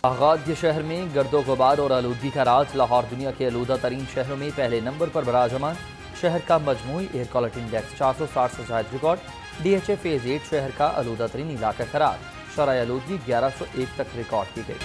आगाद के शहर में गर्दो गुबार और आलूदगी का राज। लाहौर दुनिया के आलूदा तरीन शहरों में पहले नंबर पर बराजमान। शहर का मजमूई एयर क्वालिटी इंडेक्स 460 से जायद रिकॉर्ड। DHA फेज 8 शहर का आलूदा तरीन इलाका करार। शरह आलूदगी 1101 तक रिकॉर्ड की गई।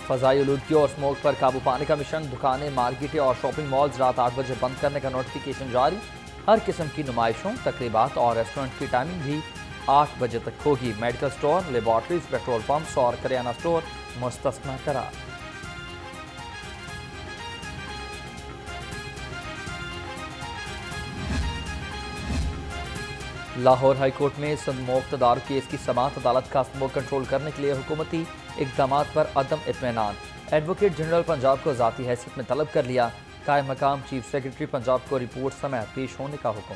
फजाई आलूदगी और स्मोक पर काबू पाने का मिशन। दुकानें, मार्केटें और शॉपिंग मॉल्स रात 8 बजे बंद करने का नोटिफिकेशन जारी। हर किस्म की नुमाइशों, तकरीबात और रेस्टोरेंट की टाइमिंग भी 8 बजे तक होगी। Medical store, laboratories, petrol pumps और करियाना स्टोर मुस्तस्ना करार। लाहौर हाईकोर्ट में स्मोक तदारुक केस की समाअत। अदालत का स्मोक कंट्रोल करने के लिए हुकूमती इक़दामात पर अदम इत्मीनान। एडवोकेट जनरल पंजाब को ज़ाती हैसियत में तलब कर लिया। कायम मकाम चीफ सेक्रेटरी पंजाब को रिपोर्ट समेत पेश होने का हुक्म।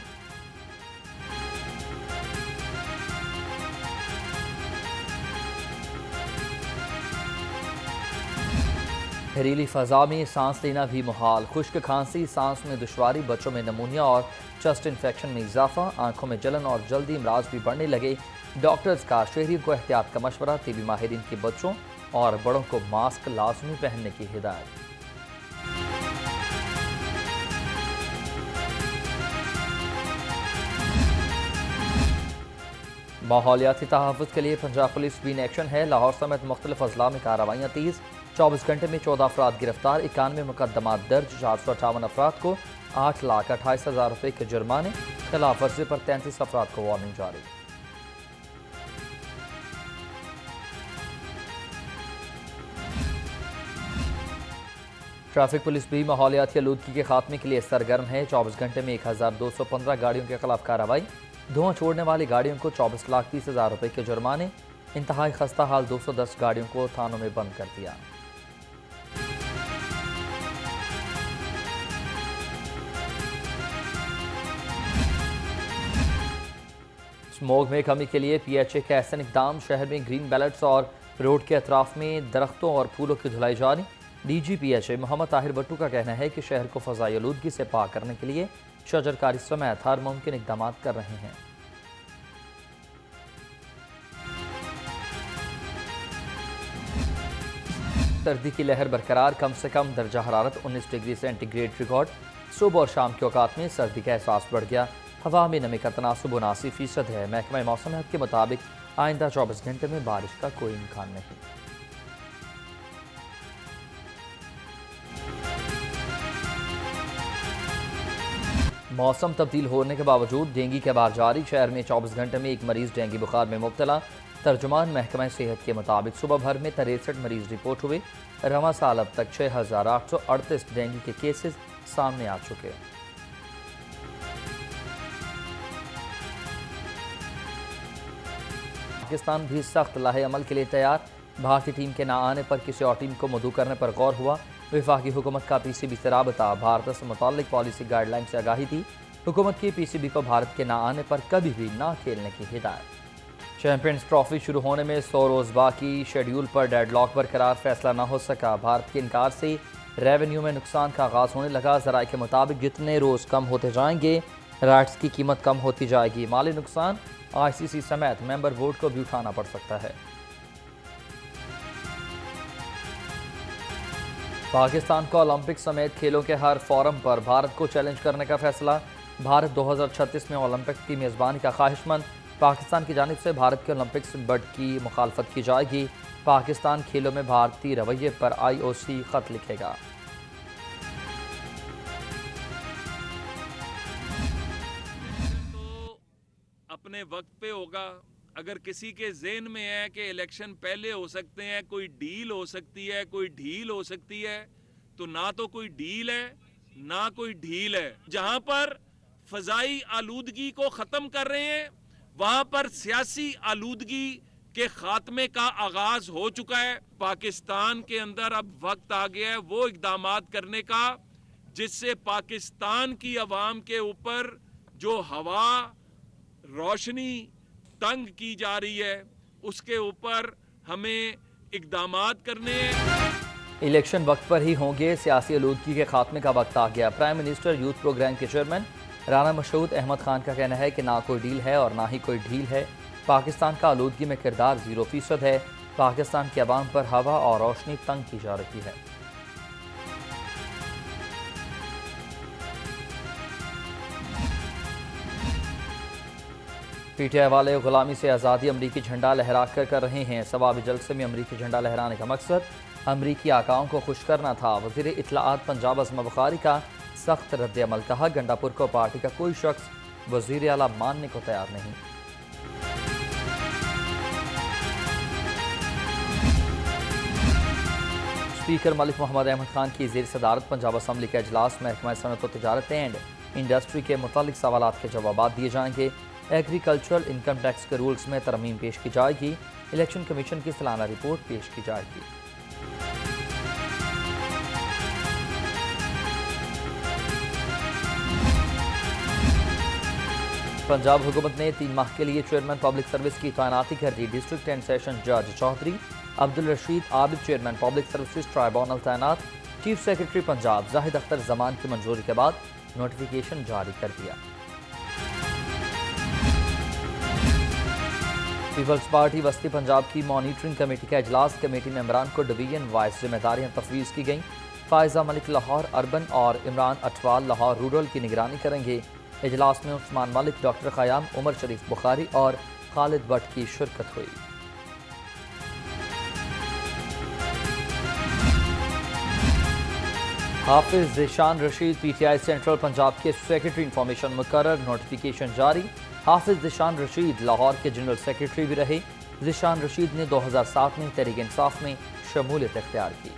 जहरीली फ़ज़ा में सांस लेना भी मुहाल। खुश्क खांसी, सांस में दुश्वारी, बच्चों में नमूनिया और चेस्ट इन्फेक्शन में इजाफा। आंखों में जलन और जल्दी इमराज भी बढ़ने लगे। डॉक्टर्स का शहरियों को एहतियात का मशवरा। टीबी माहिरीन के बच्चों और बड़ों को मास्क लाजमी पहनने की हिदायत। माहौलियाती तहफ़्फ़ुज़ के लिए पंजाब पुलिस भी इन एक्शन है। लाहौर समेत मुख्तलिफ अजला में कार्रवाइयाँ तेज़। 24 घंटे में 14 अफराद गिरफ्तार। 91 मुकदमात दर्ज। 458 अफराद को 8,28,000 रुपये के जुर्माने। खिलाफ वर्जी पर 33 अफराद को वार्निंग जारी। ट्रैफिक पुलिस भी माहौलियाती आलूदगी के खात्मे के लिए सरगर्म है। 24 घंटे में 1215 गाड़ियों के खिलाफ कार्रवाई। धुआं छोड़ने वाली गाड़ियों को 24,30,000 रुपये के जुर्माने। इंतहाई खस्ता हाल 210 गाड़ियों को थानों में बंद कर दिया। स्मोक में कमी के लिए PHA का एहसन इकदाम। शहर में ग्रीन बैलेट्स और रोड के अतराफ में दरख्तों और फूलों की धुलाई जारी। DG PHA मोहम्मद ताहिर भट्टू का कहना है कि शहर को फ़ज़ाई आलूदगी से पाक करने के लिए शजरकारी समेत हर मुमकिन इकदाम कर रहे हैं। सर्दी की लहर बरकरार। कम से कम दर्जा हरारत 19 डिग्री सेंटीग्रेड रिकॉर्ड। सुबह और शाम के औकात में सर्दी का एहसास बढ़ गया। हवा में नमी का तनासुब 79% है। महकमा मौसम के मुताबिक आइंदा 24 घंटे में बारिश का कोई इम्कान नहीं। मौसम तब्दील होने के बावजूद डेंगू के बार जारी। शहर में 24 घंटे में एक मरीज डेंगू बुखार में मुब्तला। तर्जुमान महकमा सेहत के मुताबिक सुबह भर में 63 मरीज रिपोर्ट हुए। रवां साल अब तक 6,838 डेंगू के केसेस सामने आ चुके हैं। पाकिस्तान भी सख्त लाहे अमल के लिए तैयार। भारतीय टीम के ना आने पर किसी और टीम को मदऊ करने पर गौर हुआ। वफाकी हुकूमत का PCB से राबता। भारत से मुताल्लिक पॉलिसी गाइडलाइन से आगाही थी। हुकूमत की PCB को भारत के ना आने पर कभी भी ना खेलने की हिदायत। चैंपियंस ट्रॉफी शुरू होने में 100 रोज़ बाकी। शेड्यूल पर डेडलॉक बरकरार। फैसला ना हो सका। भारत के इनकार से रेवेन्यू में नुकसान का आगाज़ होने लगा। ज़राए के मुताबिक जितने रोज़ कम होते जाएंगे राइट्स की कीमत कम होती जाएगी। माली नुकसान ICC समेत मेंबर बोर्ड को भी उठाना पड़ सकता है। पाकिस्तान को ओलंपिक समेत खेलों के हर फोरम पर भारत को चैलेंज करने का फैसला। भारत 2036 में ओलंपिक की मेज़बानी का ख्वाहिशमंद। पाकिस्तान की जानिब से भारत के ओलंपिक्स बड की मुखालफत की जाएगी। पाकिस्तान खेलों में भारतीय रवैये पर IOC खत लिखेगा। अपने वक्त पे होगा। अगर किसी के ज़हन में है कि इलेक्शन पहले हो सकते हैं, कोई डील हो सकती है, कोई ढील हो सकती है, तो ना तो कोई डील है ना कोई ढील है। जहां पर फजाई आलूदगी को खत्म कर रहे हैं वहां पर सियासी आलूदगी के खात्मे का आगाज हो चुका है। पाकिस्तान के अंदर अब वक्त आ गया है वो इकदामात करने का जिससे पाकिस्तान की अवाम के ऊपर जो हवा रोशनी तंग की जा रही है उसके ऊपर हमें इकदामात करने हैं। इलेक्शन वक्त पर ही होंगे। सियासी आलूदगी के खात्मे का वक्त आ गया। प्राइम मिनिस्टर यूथ प्रोग्राम के चेयरमैन राना मशहूद अहमद खान का कहना है कि ना कोई डील है और ना ही कोई ढील है। पाकिस्तान का आलूदगी में किरदार 0% है। पाकिस्तान के अवाम पर हवा और रोशनी तंग की जा रही है। पीटीआई वाले गुलामी से आज़ादी अमरीकी झंडा लहरा कर रहे हैं। सवाबी जलसे में अमरीकी झंडा लहराने का मकसद अमरीकी आकाओं को खुश करना था। वज़ीर इत्तलाआत पंजाब अज़म बुखारी का सख्त रद्द अमल। कहा, गंडापुर को पार्टी का कोई शख्स वज़ीर आला मानने को तैयार नहीं। स्पीकर मलिक मोहम्मद अहमद खान की ज़ेर सदारत पंजाब असम्बली का इजलास महकमा सनअत व तिजारत एंड इंडस्ट्री के मुतालिक सवालात के जवाब दिए जाएंगे। एग्रीकल्चरल इनकम टैक्स के रूल्स में तरमीम पेश की जाएगी। इलेक्शन कमीशन की सालाना रिपोर्ट पेश की जाएगी। पंजाब हुकूमत ने 3 माह के लिए चेयरमैन पब्लिक सर्विस की तैनाती कर दी। डिस्ट्रिक्ट एंड सेशन जज Chaudhry Abdul Rashid Abid chairman public service tribunal तैनात। चीफ सेक्रेटरी पंजाब जाहिद अख्तर जमान की मंजूरी के बाद नोटिफिकेशन जारी कर दिया। पीपल्स पार्टी वस्ती पंजाब की मॉनिटरिंग कमेटी का इजलास। कमेटी मेंबरान को डिवीजन वाइज जिम्मेदारियां तफवीज़ की गईं। फायजा मलिक लाहौर अर्बन और इमरान अटवाल लाहौर रूरल की निगरानी करेंगे। इजलास में उस्मान मलिक, डॉक्टर ख़याम, उमर शरीफ बुखारी और खालिद भट्ट की शिरकत हुई। हाफिज ज़ीशान रशीद पीटीआई सेंट्रल पंजाब के सेक्रेटरी इंफॉर्मेशन मुकर्रर। नोटिफिकेशन जारी। हाफिज ज़ीशान रशीद लाहौर के जनरल सेक्रेटरी भी रहे। ज़ीशान रशीद ने 2007 में तहरीक इंसाफ में शमूलियत इख्तियार की।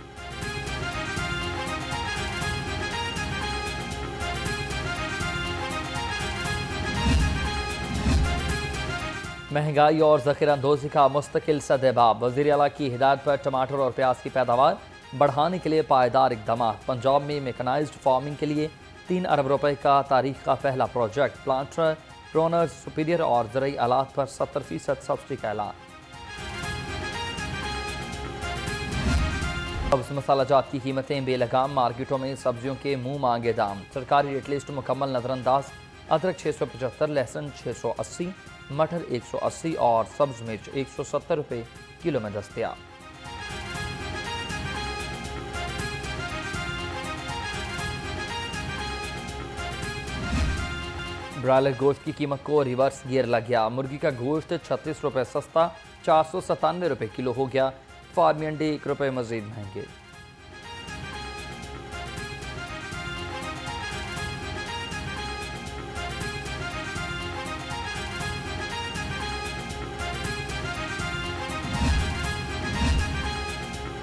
महंगाई और ज़ख़ीराअंदोज़ी का मुस्तकिल सद्भाव। वज़ीर आला की हिदायत पर टमाटर और प्याज की पैदावार बढ़ाने के लिए पायदार इक़दाम। पंजाब में मेकनाइज्ड फार्मिंग के लिए 3 अरब रुपए का तारीख का पहला प्रोजेक्ट। प्लांटर प्रोनर्स सुपीरियर और ज़रई आलात पर 70% सब्सिडी का ऐलान। सब्ज़ मसाला जात की कीमतें बेलगाम। मार्केटों में सब्जियों के मुंह मांगे दाम। सरकारी रेट लिस्ट मुकम्मल नज़रअंदाज। अदरक 675, लहसुन 680, मटर 180 और सब्ज़ मिर्च 170 रुपये किलो में दस्तयाब। ब्रायलर गोश्त की कीमत को रिवर्स गियर लग गया। मुर्गी का गोश्त 36 रुपये सस्ता 497 रुपये किलो हो गया। फार्मी अंडे 1 रुपये मजीद महंगे।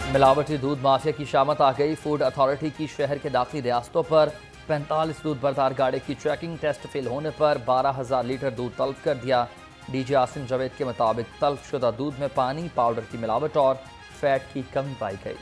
मिलावटी दूध माफिया की शामत आ गई। फूड अथॉरिटी की शहर के दाखिली रियासतों पर 45 दूध बरदार गाड़ी की चेकिंग। टेस्ट फेल होने पर 12,000 लीटर दूध तल्फ कर दिया। डीजी आसिम जावेद के मुताबिक तल्फ शुदा दूध में पानी, पाउडर की मिलावट और फैट की कमी पाई गई।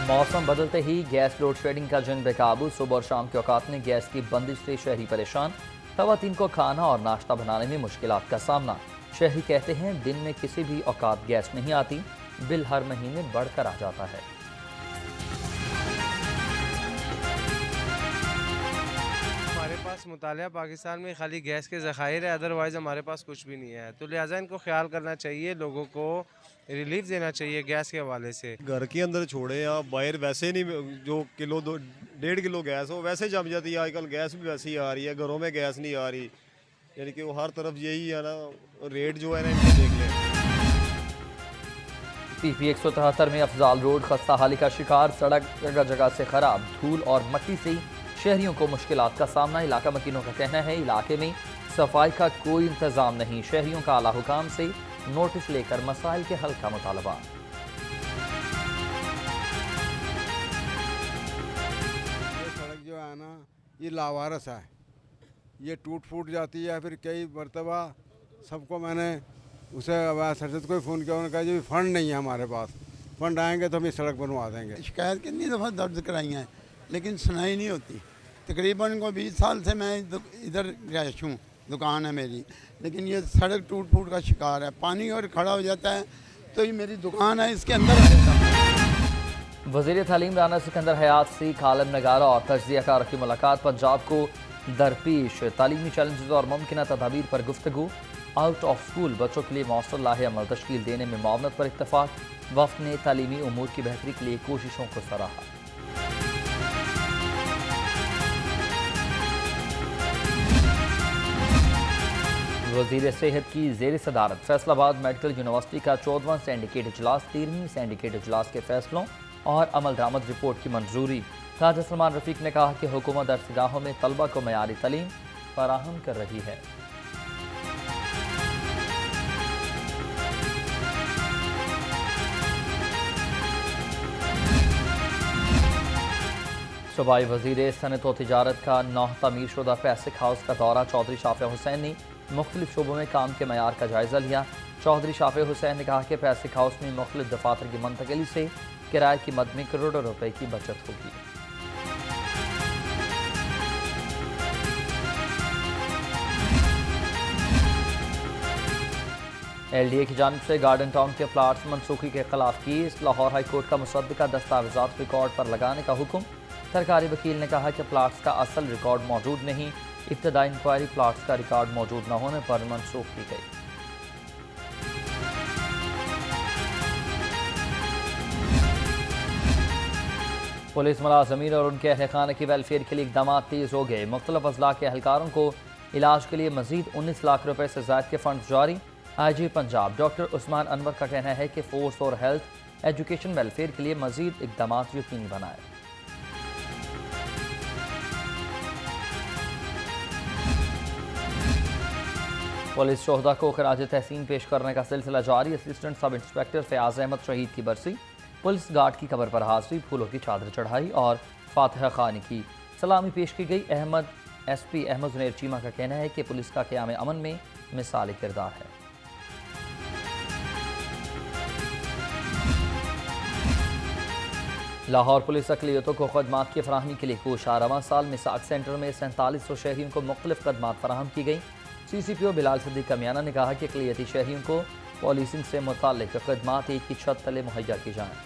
मौसम बदलते ही गैस लोड शेडिंग का जंग बेकाबू। सुबह और शाम के औकात में गैस की बंदिश से शहरी परेशान। खवातीन को खाना और नाश्ता बनाने में मुश्किलात का सामना। शहरी कहते हैं दिन में किसी भी औकात गैस नहीं आती, बिल हर महीने बढ़कर आ जाता है। हमारे पास मुतालिया पाकिस्तान में खाली गैस के ज़खायर है, अदरवाइज़ हमारे पास कुछ भी नहीं है। तो लिहाजा इनको ख्याल करना चाहिए, लोगों को रिलीफ देना चाहिए गैस के हवाले से। घर के अंदर छोड़े आप बाहर वैसे नहीं, जो किलो 1.5 किलो गैस हो वैसे जम जाती है। आजकल गैस भी वैसे ही आ रही है, घरों में गैस नहीं आ रही। यानी कि वो हर तरफ यही है ना, रेट जो है ना इनको देख लें। पीपी 173 में अफजाल रोड खस्ता हाली का शिकार। सड़क जगह जगह से खराब। धूल और मट्टी से शहरियों को मुश्किलात का सामना। इलाका मकीनों का कहना है इलाके में सफाई का कोई इंतजाम नहीं। शहरियों का आला हुकाम से नोटिस लेकर मसाइल के हल का मुतालबा। ये सड़क जो है ना ये लावारस है, ये टूट फूट जाती है। फिर कई मरतबा सबको मैंने उसे सरजद को ही फ़ोन किया, उन्होंने कहा जी फ़ंड नहीं है हमारे पास, फ़ंड आएंगे तो हम ये सड़क बनवा देंगे। शिकायत कितनी दफ़ा दर्ज कराई हैं लेकिन सुनाई नहीं होती। तकरीबन को 20 साल से मैं इधर रह हूँ, दुकान है मेरी, लेकिन ये सड़क टूट फूट का शिकार है। पानी और खड़ा हो जाता है तो ये मेरी दुकान है इसके अंदर आ जाता है। वज़ीर तालीम राना सिकंदर हयात से आलम नगारा और तज्ज़ियाकारों की मुलाकात। पंजाब को दरपेश तालीमी चैलेंजेस और मुमकिन तदाबीर पर गुफ्तगू। आउट ऑफ स्कूल बच्चों के लिए मौसर लाहे अमल तश्कील देने में मुआवनत पर इत्तफाक। वफ़द ने तालीमी उमूर की बेहतरी के लिए कोशिशों को सराहा। वज़ीर सेहत की ज़ेर सदारत फैसलाबाद मेडिकल यूनिवर्सिटी का 14वां सिंडिकेट इजलास। 13वीं सिंडिकेट इजलास के फैसलों और अमल दरामद रिपोर्ट की मंजूरी। ख्वाजा सलमान रफ़ीक ने कहा कि हुकूमत दरसगाहों में तलबा को मयारी तालीम फराहम कर रही है। सूबाई वज़ीर सनत व तिजारत का नौ तमीर शुदा पैसिक हाउस का दौरा। चौधरी शाफिया हुसैन ने मुख्तलिफ शोबों में काम के मयार का जायज़ा लिया। चौधरी शाफिया हुसैन ने कहा कि पैसिक हाउस में मुख्तलिफ दफातर की मुंतकिली से किराए की मद में करोड़ों रुपए की बचत होगी। LDA की जानिब से गार्डन टाउन के प्लाट्स मनसूखी के खिलाफ केस। लाहौर हाई कोर्ट का मुसद्दका दस्तावेजात रिकॉर्ड पर लगाने का हुक्म। सरकारी वकील ने कहा कि प्लाट्स का असल रिकॉर्ड मौजूद नहीं। इब्तदाई इंक्वायरी प्लाट्स का रिकॉर्ड मौजूद न होने पर मनसूख की गई। पुलिस मुलाजमीन और उनके अहल खाना की वेलफेयर के लिए इकदाम तेज हो गए। मुख्तलिफ अजला के एहलकारों को इलाज के लिए मजीद 19 लाख रुपए से ज़ायद के फंड जारी। IG पंजाब डॉक्टर उस्मान अनवर का कहना है कि फोर्स और हेल्थ एजुकेशन वेलफेयर के लिए मजीद इकदाम यकीनी बनाए। पुलिस शोहदा को खराज तहसीन पेश करने का सिलसिला जारी। Assistant sub inspector Fayaz Ahmad शहीद की बरसी। पुलिस गार्ड की कब्र पर हाजिरी, फूलों की चादर चढ़ाई और फातिहा खानी की सलामी पेश की गई। SP अहमद जुनैर चीमा का कहना है कि पुलिस का क़याम अमन में मिसाली किरदार है। लाहौर पुलिस अक़लियतों को खदमात की फराहमी के लिए कोशा। रवां साल मिसाक सेंटर में 4700 शहरियों को मुख्तलिफ खदमात फराहम की गई। CCPO बिलाल सिद्दीक कमियाना ने कहा कि अक़लियती शहरियों को पॉलिसिंग से मुताल्लिक़ खदमात एक ही छत तले मुहैया की जाएँ।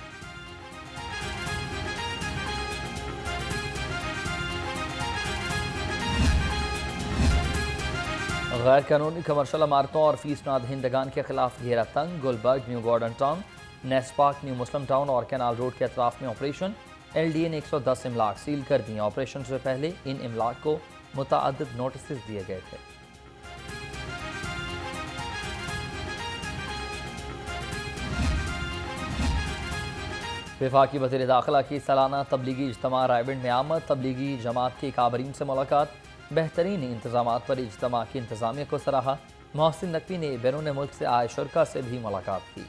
गैर कानूनी कमर्शल इमारतों और फीस ना दहिंदगान के खिलाफ घेरा तंग। गुलबर्ग, न्यू गॉर्डन टाउन, नेस पार्क, न्यू मुस्लिम टाउन और कैनाल रोड के अतराफ में ऑपरेशन। LDA ने 110 इमलाक सील कर दिए। ऑपरेशन से पहले इन इमलाक को मुतअद्दिद नोटिस दिए गए थे। वफाकी वज़ीर दाखिला की सालाना तबलीगी इज्तिमा रायबंड में आमद। तबलीगी जमात के काबरीन से मुलाकात। बेहतरीन इंतजामात पर इज्तिमा की इंतजामिया को सराहा। मोहसिन नकवी ने बैरून मुल्क से आए शुरका से भी मुलाकात की।